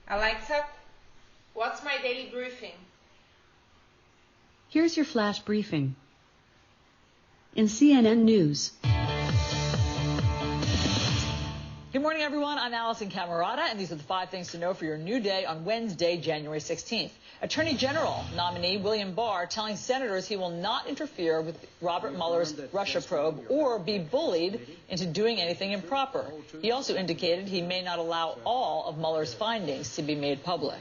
Alexa, what's my daily briefing? Here's your flash briefing. In CNN News. Good morning, everyone. I'm Allison Camerata, and these are the 5 things to know for your new day on Wednesday, January 16th. Attorney General nominee William Barr telling senators he will not interfere with Robert Mueller's Russia probe or be bullied into doing anything improper. He also indicated he may not allow all of Mueller's findings to be made public.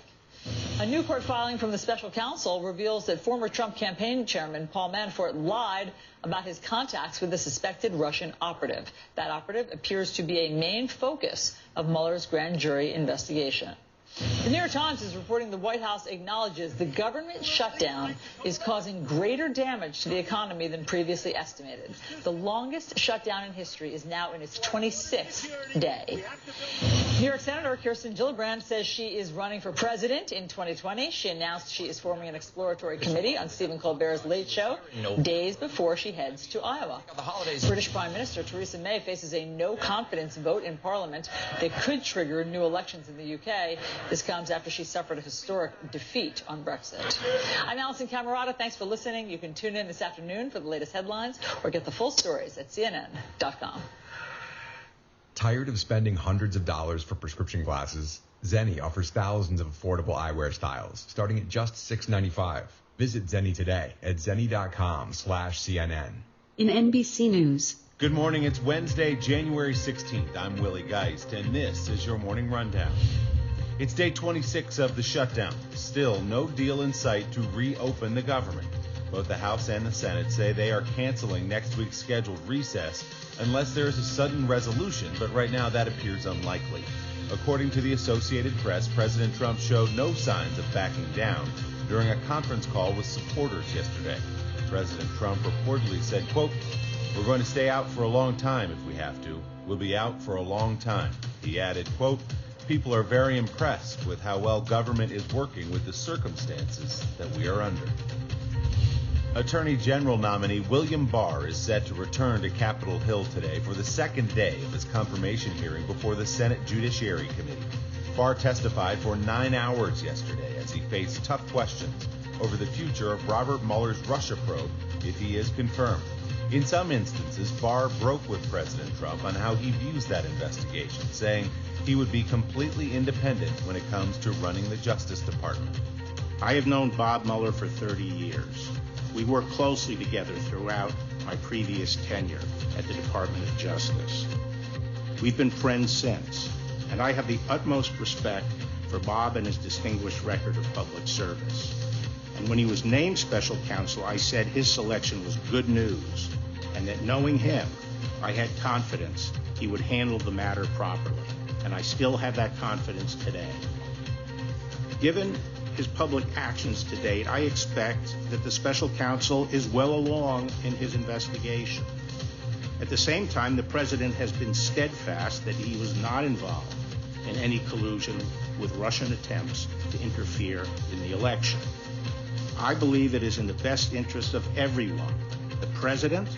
A new court filing from the special counsel reveals that former Trump campaign chairman Paul Manafort lied about his contacts with a suspected Russian operative. That operative appears to be a main focus of Mueller's grand jury investigation. The New York Times is reporting the White House acknowledges the government shutdown is causing greater damage to the economy than previously estimated. The longest shutdown in history is now in its 26th day. New York Senator Kirsten Gillibrand says she is running for president in 2020. She announced she is forming an exploratory committee on Stephen Colbert's Late Show days before she heads to Iowa. British Prime Minister Theresa May faces a no-confidence vote in Parliament that could trigger new elections in the UK. This comes after she suffered a historic defeat on Brexit. I'm Allison Camerata. Thanks for listening. You can tune in this afternoon for the latest headlines or get the full stories at CNN.com. Tired of spending hundreds of dollars for prescription glasses? Zenni offers thousands of affordable eyewear styles, starting at just $6.95. Visit Zenni today at zenni.com/CNN. In NBC News. Good morning. It's Wednesday, January 16th. I'm Willie Geist, and this is your morning rundown. It's day 26 of the shutdown. Still no deal in sight to reopen the government. Both the House and the Senate say they are canceling next week's scheduled recess unless there is a sudden resolution, but right now that appears unlikely. According to the Associated Press, President Trump showed no signs of backing down during a conference call with supporters yesterday. President Trump reportedly said, quote, "We're going to stay out for a long time if we have to. We'll be out for a long time." He added, quote, "People are very impressed with how well government is working with the circumstances that we are under." Attorney General nominee William Barr is set to return to Capitol Hill today for the second day of his confirmation hearing before the Senate Judiciary Committee. Barr testified for 9 hours yesterday as he faced tough questions over the future of Robert Mueller's Russia probe if he is confirmed. In some instances, Barr broke with President Trump on how he views that investigation, saying he would be completely independent when it comes to running the Justice Department. I have known Bob Mueller for 30 years. We worked closely together throughout my previous tenure at the Department of Justice. We've been friends since, and I have the utmost respect for Bob and his distinguished record of public service. And when he was named special counsel, I said his selection was good news, and that knowing him, I had confidence he would handle the matter properly. And I still have that confidence today. Given his public actions to date, I expect that the special counsel is well along in his investigation. At the same time, the president has been steadfast that he was not involved in any collusion with Russian attempts to interfere in the election. I believe it is in the best interest of everyone, the president,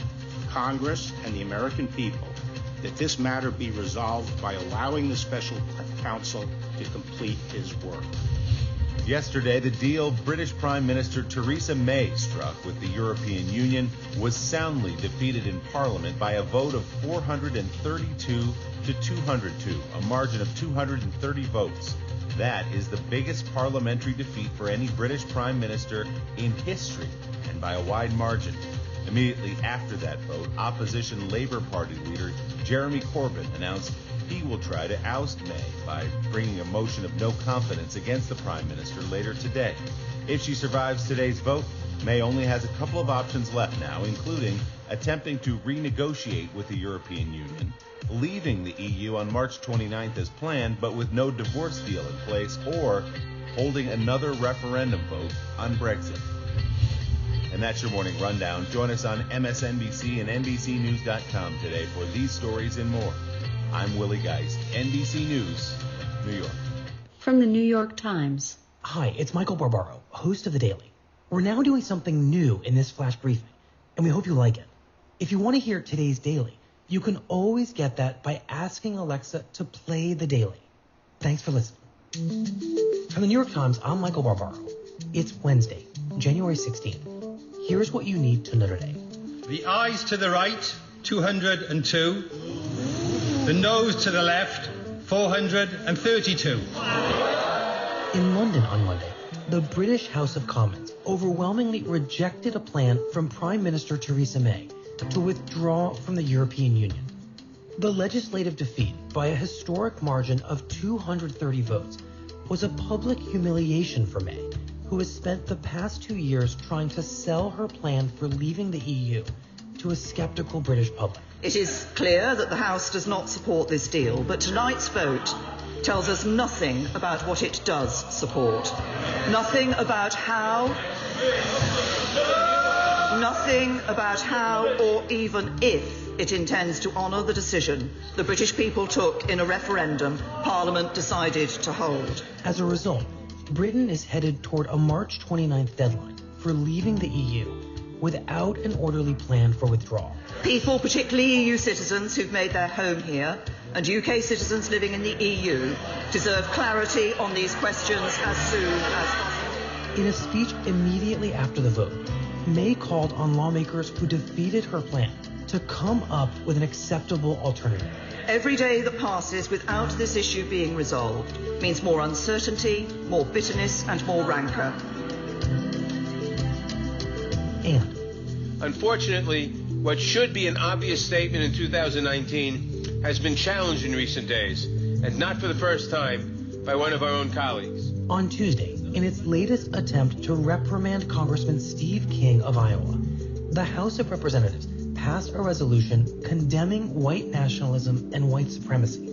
Congress, and the American people, that this matter be resolved by allowing the special counsel to complete his work. Yesterday, the deal British Prime Minister Theresa May struck with the European Union was soundly defeated in Parliament by a vote of 432 to 202, a margin of 230 votes. That is the biggest parliamentary defeat for any British Prime Minister in history, and by a wide margin. Immediately after that vote, opposition Labour Party leader Jeremy Corbyn announced he will try to oust May by bringing a motion of no confidence against the Prime Minister later today. If she survives today's vote, May only has a couple of options left now, including attempting to renegotiate with the European Union, leaving the EU on March 29th as planned, but with no divorce deal in place, or holding another referendum vote on Brexit. And that's your morning rundown. Join us on MSNBC and NBCNews.com today for these stories and more. I'm Willie Geist, NBC News, New York. From the New York Times. Hi, it's Michael Barbaro, host of The Daily. We're now doing something new in this flash briefing, and we hope you like it. If you want to hear today's Daily, you can always get that by asking Alexa to play The Daily. Thanks for listening. From the New York Times, I'm Michael Barbaro. It's Wednesday, January 16th. Here's what you need to know today. The ayes to the right, 202. The noes to the left, 432. In London on Monday, the British House of Commons overwhelmingly rejected a plan from Prime Minister Theresa May to withdraw from the European Union. The legislative defeat by a historic margin of 230 votes was a public humiliation for May, who has spent the past 2 years trying to sell her plan for leaving the EU to a skeptical British public. It is clear that the House does not support this deal, but tonight's vote tells us nothing about what it does support. Nothing about how or even if it intends to honour the decision the British people took in a referendum Parliament decided to hold. As a result, Britain is headed toward a March 29th deadline for leaving the EU without an orderly plan for withdrawal. People, particularly EU citizens who've made their home here, and UK citizens living in the EU, deserve clarity on these questions as soon as possible. In a speech immediately after the vote, May called on lawmakers who defeated her plan to come up with an acceptable alternative. Every day that passes without this issue being resolved means more uncertainty, more bitterness, and more rancour. And unfortunately, what should be an obvious statement in 2019 has been challenged in recent days, and not for the first time, by one of our own colleagues. On Tuesday, in its latest attempt to reprimand Congressman Steve King of Iowa, the House of Representatives passed a resolution condemning white nationalism and white supremacy,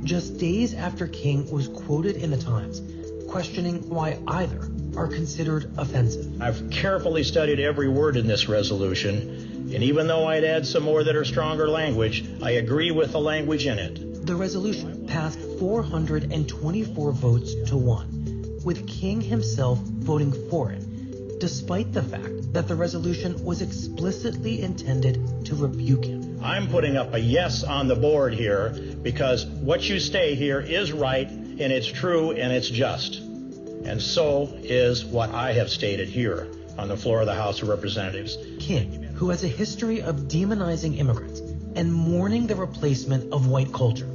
just days after King was quoted in the Times questioning why either are considered offensive. I've carefully studied every word in this resolution, and even though I'd add some more that are stronger language, I agree with the language in it. The resolution passed 424 votes to 1, with King himself voting for it, despite the fact that the resolution was explicitly intended to rebuke him. I'm putting up a yes on the board here because what you say here is right, and it's true, and it's just. And so is what I have stated here on the floor of the House of Representatives. King, who has a history of demonizing immigrants and mourning the replacement of white culture,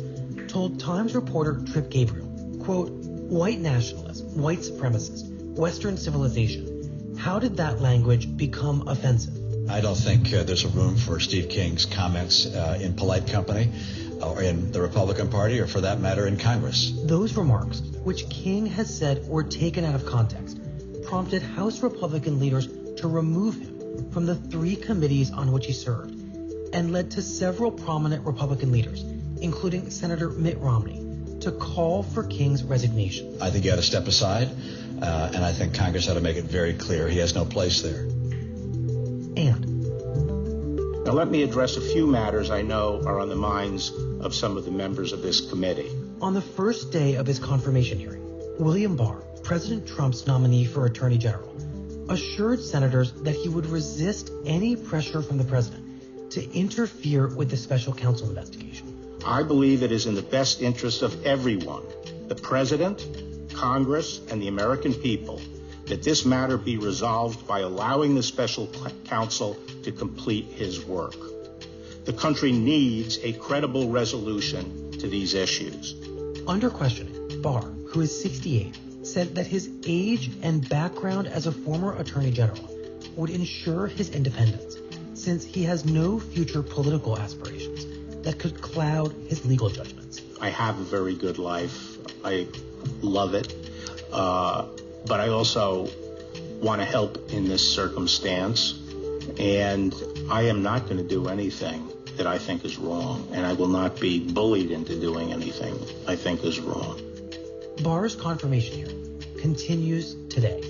told Times reporter Trip Gabriel, quote, "White nationalists, white supremacists, Western civilization. How did that language become offensive?" I don't think there's a room for Steve King's comments in polite company or in the Republican Party or, for that matter, in Congress. Those remarks, which King has said were taken out of context, prompted House Republican leaders to remove him from the 3 committees on which he served, and led to several prominent Republican leaders, including Senator Mitt Romney, to call for King's resignation. I think he ought to step aside, and I think Congress ought to make it very clear he has no place there. And now let me address a few matters I know are on the minds of some of the members of this committee. On the first day of his confirmation hearing, William Barr, President Trump's nominee for Attorney General, assured senators that he would resist any pressure from the president to interfere with the special counsel investigation. I believe it is in the best interest of everyone, the president, Congress, and the American people, that this matter be resolved by allowing the special counsel to complete his work. The country needs a credible resolution to these issues. Under questioning, Barr, who is 68, said that his age and background as a former attorney general would ensure his independence, since he has no future political aspirations that could cloud his legal judgments. I have a very good life. I love it. But I also want to help in this circumstance. And I am not going to do anything that I think is wrong. And I will not be bullied into doing anything I think is wrong. Barr's confirmation hearing continues today.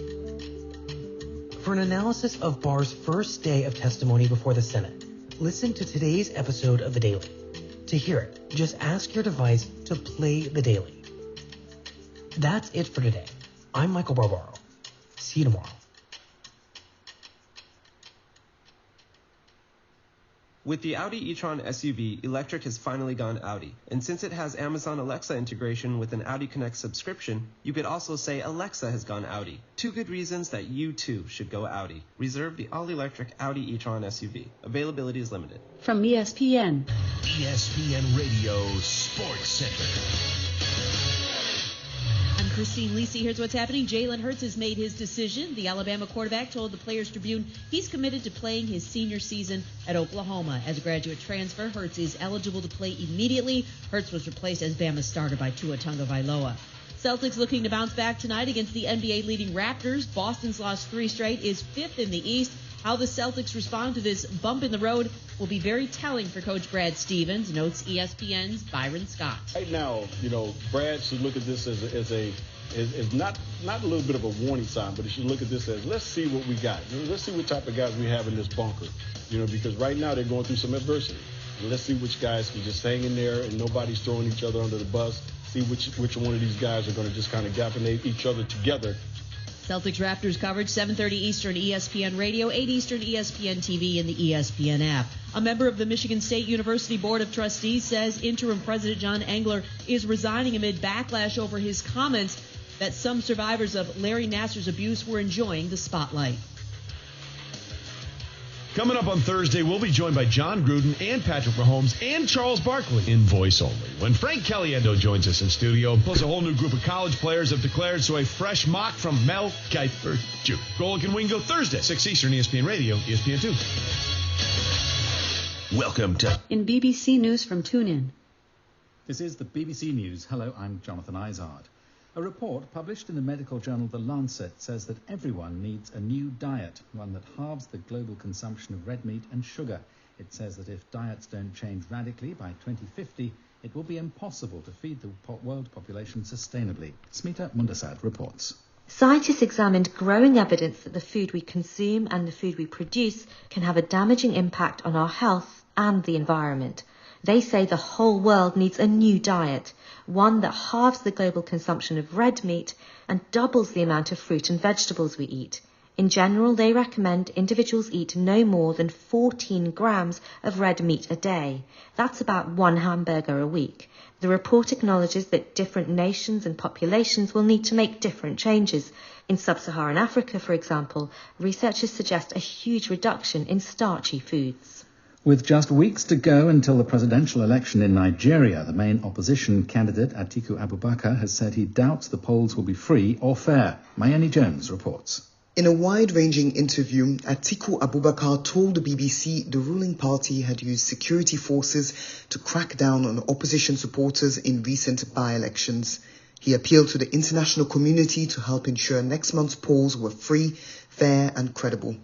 For an analysis of Barr's first day of testimony before the Senate, listen to today's episode of The Daily. To hear it, just ask your device to play The Daily. That's it for today. I'm Michael Barbaro. See you tomorrow. With the Audi e-tron SUV, electric has finally gone Audi. And since it has Amazon Alexa integration with an Audi Connect subscription, you could also say Alexa has gone Audi. 2 good reasons that you too should go Audi. Reserve the all-electric Audi e-tron SUV. Availability is limited. From ESPN. ESPN Radio Sports Center. I'm Christine Lisi. Here's what's happening. Jalen Hurts has made his decision. The Alabama quarterback told the Players Tribune he's committed to playing his senior season at Oklahoma. As a graduate transfer, Hurts is eligible to play immediately. Hurts was replaced as Bama's starter by Tua Tagovailoa. Celtics looking to bounce back tonight against the NBA leading Raptors. Boston's lost 3 straight, is 5th in the East. How the Celtics respond to this bump in the road will be very telling for Coach Brad Stevens, notes ESPN's Byron Scott. Right now, Brad should look at this as not a little bit of a warning sign, but he should look at this as, let's see what we got. Let's see what type of guys we have in this bunker, because right now they're going through some adversity. And let's see which guys can just hang in there and nobody's throwing each other under the bus. See which one of these guys are going to just kind of gaffenate each other together. Celtics Raptors coverage 7:30 Eastern ESPN Radio, 8 Eastern ESPN TV, and the ESPN app. A member of the Michigan State University Board of Trustees says interim President John Engler is resigning amid backlash over his comments that some survivors of Larry Nassar's abuse were enjoying the spotlight. Coming up on Thursday, we'll be joined by John Gruden and Patrick Mahomes and Charles Barkley in voice only. When Frank Caliendo joins us in studio, plus a whole new group of college players have declared, so a fresh mock from Mel Kiper Jr. Golic and Wingo Thursday, 6 Eastern, ESPN Radio, ESPN 2. Welcome to In BBC News from TuneIn. This is the BBC News. Hello, I'm Jonathan Izard. A report published in the medical journal The Lancet says that everyone needs a new diet, one that halves the global consumption of red meat and sugar. It says that if diets don't change radically by 2050, it will be impossible to feed the world population sustainably. Smita Mundasad reports. Scientists examined growing evidence that the food we consume and the food we produce can have a damaging impact on our health and the environment. They say the whole world needs a new diet, one that halves the global consumption of red meat and doubles the amount of fruit and vegetables we eat. In general, they recommend individuals eat no more than 14 grams of red meat a day. That's about 1 hamburger a week. The report acknowledges that different nations and populations will need to make different changes. In sub-Saharan Africa, for example, researchers suggest a huge reduction in starchy foods. With just weeks to go until the presidential election in Nigeria, the main opposition candidate, Atiku Abubakar, has said he doubts the polls will be free or fair. Mayeni Jones reports. In a wide-ranging interview, Atiku Abubakar told the BBC the ruling party had used security forces to crack down on opposition supporters in recent by-elections. He appealed to the international community to help ensure next month's polls were free, fair and credible.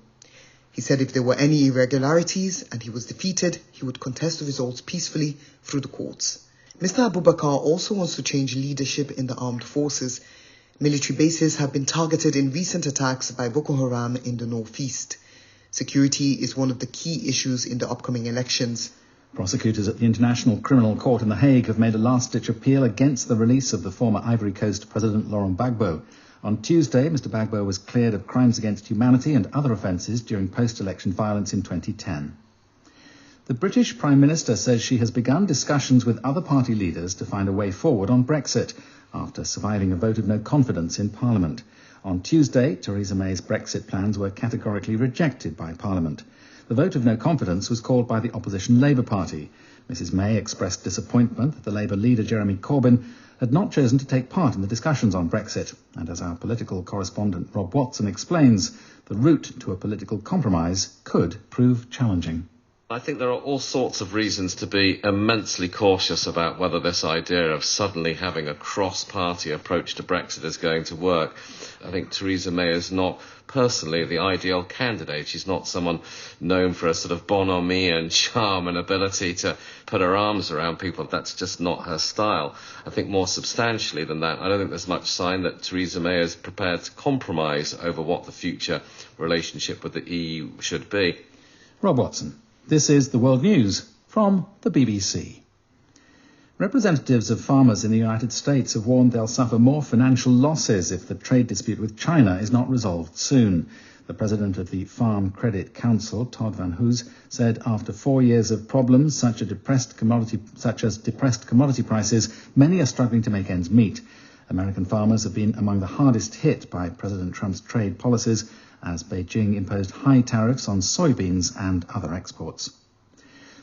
He said if there were any irregularities and he was defeated, he would contest the results peacefully through the courts. Mr. Abubakar also wants to change leadership in the armed forces. Military bases have been targeted in recent attacks by Boko Haram in the northeast. Security is one of the key issues in the upcoming elections. Prosecutors at the International Criminal Court in The Hague have made a last-ditch appeal against the release of the former Ivory Coast President Laurent Gbagbo. On Tuesday, Mr. Gbagbo was cleared of crimes against humanity and other offences during post-election violence in 2010. The British Prime Minister says she has begun discussions with other party leaders to find a way forward on Brexit, after surviving a vote of no confidence in Parliament. On Tuesday, Theresa May's Brexit plans were categorically rejected by Parliament. The vote of no confidence was called by the opposition Labour Party. Mrs May expressed disappointment that the Labour leader Jeremy Corbyn had not chosen to take part in the discussions on Brexit. And as our political correspondent Rob Watson explains, the route to a political compromise could prove challenging. I think there are all sorts of reasons to be immensely cautious about whether this idea of suddenly having a cross-party approach to Brexit is going to work. I think Theresa May is not personally the ideal candidate. She's not someone known for a sort of bonhomie and charm and ability to put her arms around people. That's just not her style. I think more substantially than that, I don't think there's much sign that Theresa May is prepared to compromise over what the future relationship with the EU should be. Rob Watson. This is the World News from the BBC. Representatives of farmers in the United States have warned they'll suffer more financial losses if the trade dispute with China is not resolved soon. The president of the Farm Credit Council, Todd Van Hoos, said after 4 years of problems such as depressed commodity prices, many are struggling to make ends meet. American farmers have been among the hardest hit by President Trump's trade policies, as Beijing imposed high tariffs on soybeans and other exports.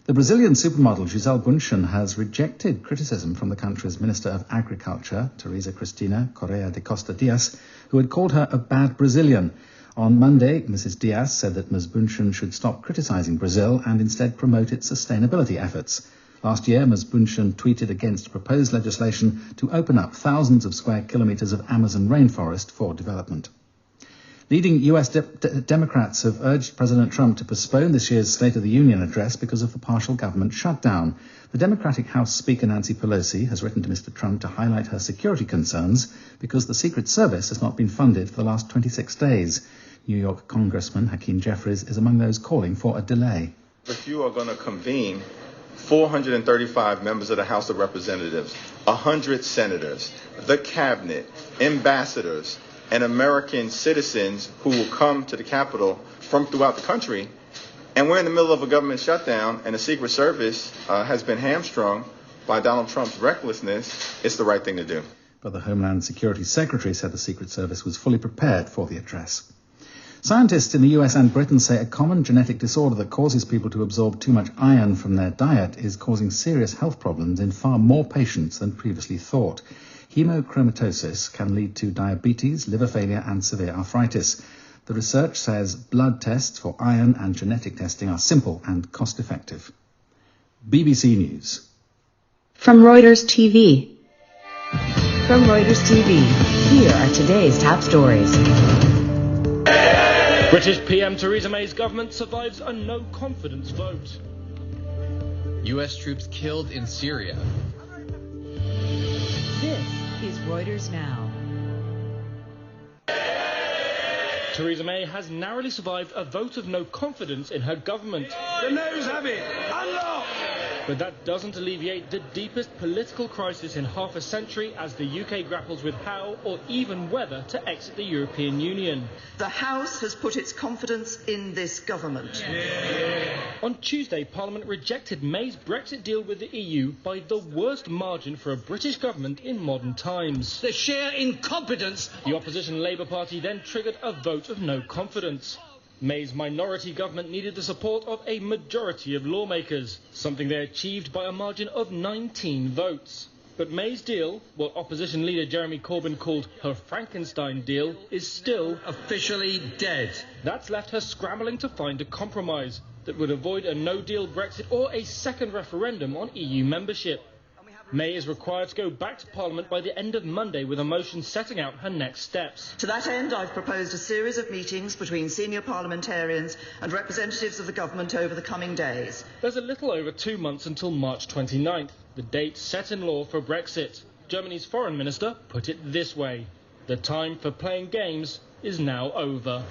The Brazilian supermodel Gisele Bündchen has rejected criticism from the country's Minister of Agriculture, Teresa Cristina Correa de Costa Dias, who had called her a bad Brazilian. On Monday, Mrs. Dias said that Ms. Bündchen should stop criticizing Brazil and instead promote its sustainability efforts. Last year, Ms. Bündchen tweeted against proposed legislation to open up thousands of square kilometers of Amazon rainforest for development. Leading U.S. Democrats have urged President Trump to postpone this year's State of the Union address because of the partial government shutdown. The Democratic House Speaker Nancy Pelosi has written to Mr. Trump to highlight her security concerns because the Secret Service has not been funded for the last 26 days. New York Congressman Hakeem Jeffries is among those calling for a delay. If you are going to convene 435 members of the House of Representatives, 100 senators, the cabinet, ambassadors, and American citizens who will come to the Capitol from throughout the country, and we're in the middle of a government shutdown and the Secret Service has been hamstrung by Donald Trump's recklessness, it's the right thing to do. But the Homeland Security Secretary said the Secret Service was fully prepared for the address. Scientists in the US and Britain say a common genetic disorder that causes people to absorb too much iron from their diet is causing serious health problems in far more patients than previously thought. Hemochromatosis can lead to diabetes, liver failure and severe arthritis. The research says blood tests for iron and genetic testing are simple and cost-effective. BBC News. From Reuters TV. From Reuters TV, here are today's top stories. British PM Theresa May's government survives a no-confidence vote. U.S. troops killed in Syria. This is Reuters Now. Theresa May has narrowly survived a vote of no confidence in her government. The noes have it. Unlock! But that doesn't alleviate the deepest political crisis in half a century as the UK grapples with how or even whether to exit the European Union. The House has put its confidence in this government. Yeah. On Tuesday, Parliament rejected May's Brexit deal with the EU by the worst margin for a British government in modern times. The sheer incompetence. The opposition Labour Party then triggered a vote of no confidence. May's minority government needed the support of a majority of lawmakers, something they achieved by a margin of 19 votes. But May's deal, what opposition leader Jeremy Corbyn called her Frankenstein deal, is still officially dead. That's left her scrambling to find a compromise that would avoid a no-deal Brexit or a second referendum on EU membership. May is required to go back to Parliament by the end of Monday with a motion setting out her next steps. To that end, I've proposed a series of meetings between senior parliamentarians and representatives of the government over the coming days. There's a little over 2 months until March 29th, the date set in law for Brexit. Germany's foreign minister put it this way: the time for playing games is now over.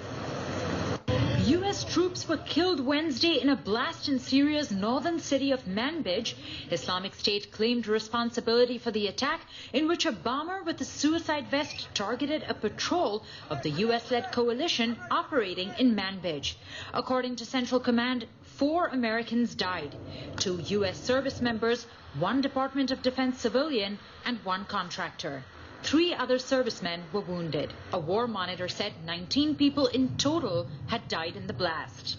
U.S. troops were killed Wednesday in a blast in Syria's northern city of Manbij. Islamic State claimed responsibility for the attack, in which a bomber with a suicide vest targeted a patrol of the U.S.-led coalition operating in Manbij. According to Central Command, 4 Americans died: 2 U.S. service members, 1 Department of Defense civilian, and 1 contractor. 3 other servicemen were wounded. A war monitor said 19 people in total had died in the blast.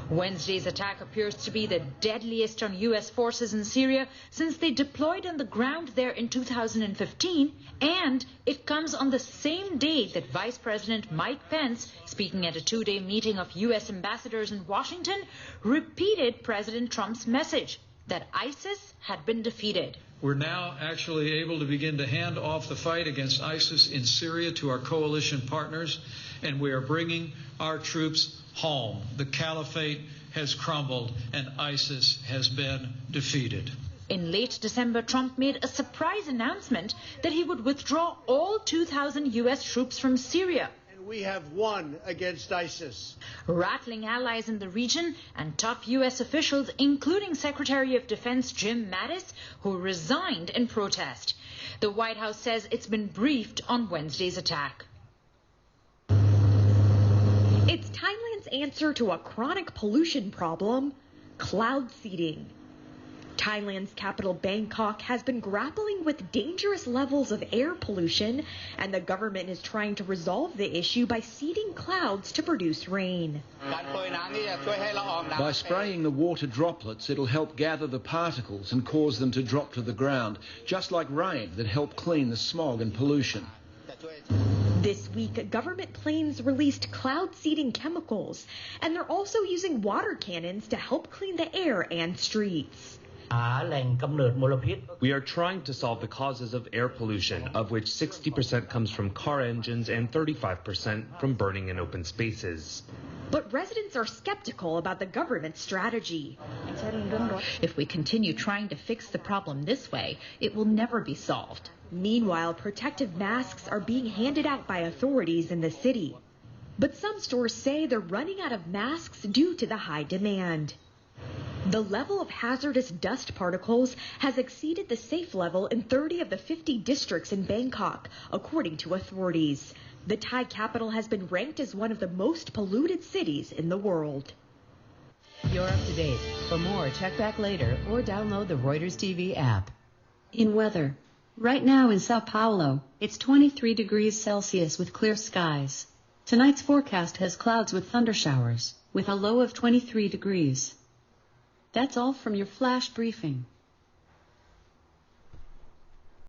Wednesday's attack appears to be the deadliest on U.S. forces in Syria since they deployed on the ground there in 2015, and it comes on the same day that Vice President Mike Pence, speaking at a 2-day meeting of U.S. ambassadors in Washington, repeated President Trump's message that ISIS had been defeated. We're now actually able to begin to hand off the fight against ISIS in Syria to our coalition partners, and we are bringing our troops home. The caliphate has crumbled and ISIS has been defeated. In late December, Trump made a surprise announcement that he would withdraw all 2,000 U.S. troops from Syria. We have won against ISIS. Rattling allies in the region and top U.S. officials, including Secretary of Defense Jim Mattis, who resigned in protest. The White House says it's been briefed on Wednesday's attack. It's Thailand's answer to a chronic pollution problem, cloud seeding. Thailand's capital Bangkok has been grappling with dangerous levels of air pollution, and the government is trying to resolve the issue by seeding clouds to produce rain. By spraying the water droplets, it'll help gather the particles and cause them to drop to the ground, just like rain that helped clean the smog and pollution. This week, government planes released cloud seeding chemicals, and they're also using water cannons to help clean the air and streets. We are trying to solve the causes of air pollution, of which 60% comes from car engines and 35% from burning in open spaces. But residents are skeptical about the government's strategy. If we continue trying to fix the problem this way, it will never be solved. Meanwhile, protective masks are being handed out by authorities in the city. But some stores say they're running out of masks due to the high demand. The level of hazardous dust particles has exceeded the safe level in 30 of the 50 districts in Bangkok, according to authorities. The Thai capital has been ranked as one of the most polluted cities in the world. You're up to date. For more, check back later or download the Reuters TV app. In weather. Right now in Sao Paulo, it's 23 degrees Celsius with clear skies. Tonight's forecast has clouds with thundershowers, with a low of 23 degrees. That's all from your flash briefing.